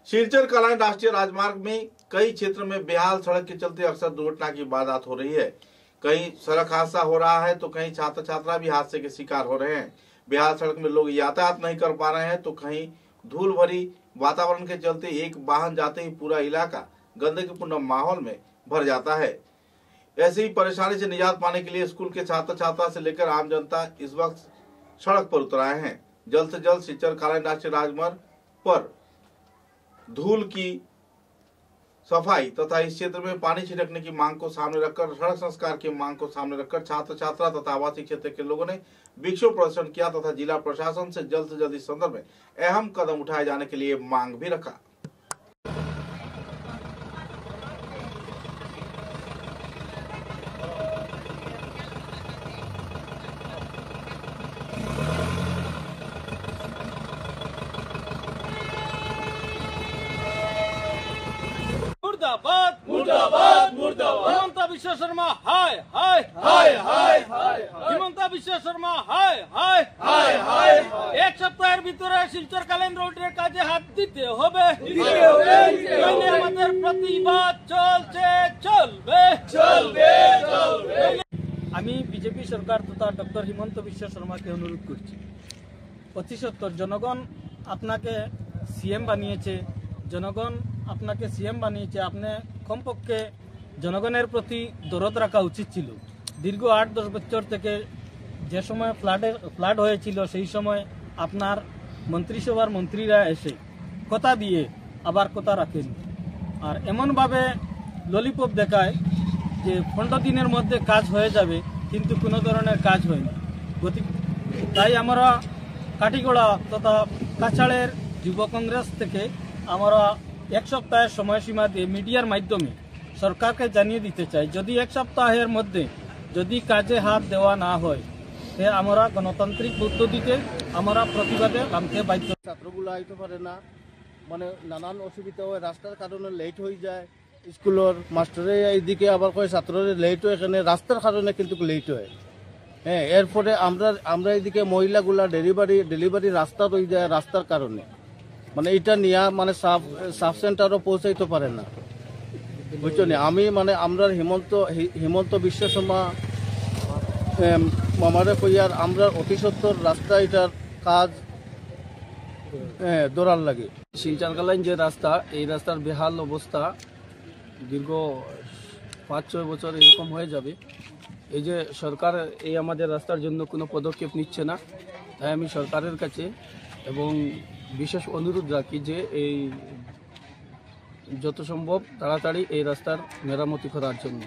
Silchar Kline राष्ट्रीय राजमार्ग में कई क्षेत्र में बेहाल सड़क के चलते अक्सर दुर्घटना की वारदात हो रही है। कहीं सड़क हादसा हो रहा है तो कहीं छात्र छात्रा भी हादसे के शिकार हो रहे हैं। बेहाल सड़क में लोग यातायात नहीं कर पा रहे हैं तो कहीं धूल भरी वातावरण के चलते एक वाहन जाते ही पूरा इलाका गंदगीपूर्ण माहौल में भर जाता है। ऐसी ही परेशानी से निजात पाने के लिए स्कूल के छात्र छात्रा से लेकर आम जनता इस वक्त सड़क पर उतर आए हैं। जल्द से जल्द सिलचर कलाइन राष्ट्रीय राजमार्ग पर धूल की सफाई तथा इस क्षेत्र में पानी छिड़कने की मांग को सामने रखकर सड़क संस्कार की मांग को सामने रखकर छात्र छात्रा तथा आवासीय क्षेत्र के लोगों ने विक्षोभ प्रदर्शन किया तथा जिला प्रशासन से जल्द इस संदर्भ में अहम कदम उठाए जाने के लिए मांग भी रखा। मुर्दाबाद मुर्दाबाद मुर्दाबाद हिमंता विश्व शर्मा हाय हाय हाय हाय हाय हिमंता विश्व शर्मा हाय हाय हाय हाय एक সপ্তাহের ভিতরে শিলচর কালাইন রোডের কাজে হাত দিতে হবে আমাদের প্রতিবাদ চলছে চলবে চলবে চলবে। আমি বিজেপি সরকার তথা ডক্টর হিমন্ত বিশ্ব শর্মাকে অনুরোধ করছি, অতি সত্বর জনগণ আপনাকে সিএম বানিয়েছে, জনগণ আপনাকে সিএম বানিয়েছে, আপনি কমপক্ষে জনগণের প্রতি দরদ রাখা উচিত ছিল। দীর্ঘ 8-10 বছর থেকে যে সময় ফ্লাড হয়েছিল সেই সময় আপনার মন্ত্রিসভার মন্ত্রীরা এসে কথা দিয়ে আবার কথা রাখেন, আর এমনভাবে ললিপপ দেখায় যে 15 দিনের মধ্যে কাজ হয়ে যাবে, কিন্তু কোনো ধরনের কাজ হয়নি। তাই আমরা কাটিগড়া তথা কাছাড়ের যুব কংগ্রেস থেকে আমরা এক সপ্তাহের সময়সীমা দিয়ে মিডিয়ার মাধ্যমে সরকারকে জানিয়ে দিতে চাই, যদি এক সপ্তাহের মধ্যে যদি কাজে হাত দেওয়া না হয় তে আমরা গণতান্ত্রিক পদ্ধতিতে আমরা প্রতিবাদে নামতে বাধ্য। ছাত্রগুলো আইতে পারে না, মানে নানান অসুবিধা হয়, রাস্তার কারণে লেট হয়ে যায়, স্কুলের মাস্টারে এইদিকে আবার কয় ছাত্ররা লেট হয়, এখানে রাস্তার কারণে কিন্তু লেট হয়। হ্যাঁ, এরপরে আমরা এইদিকে মহিলাগুলা ডেলিভারি রাস্তা রয়ে যায় রাস্তার কারণে, মানে এটা নিয়ে মানে সাব সেন্টারও পৌঁছাইতে পারে না, বুঝছো না। আমি মানে আমরা হিমন্ত বিশ্ব শর্মা মামারে কইয়ার আমরা অতি সত্তর রাস্তা এটার কাজ দৌড়ার লাগে। শিলচর কালাইন যে রাস্তা, এই রাস্তার বেহাল অবস্থা দীর্ঘ 5-6 বছর এরকম হয়ে যাবে। এই যে সরকার এই আমাদের রাস্তার জন্য কোনো পদক্ষেপ নিচ্ছে না, তাই আমি সরকারের কাছে এবং বিশেষ অনুরোধ রাখি যে এই যত সম্ভব তাড়াতাড়ি এই রাস্তার মেরামতি করার জন্য।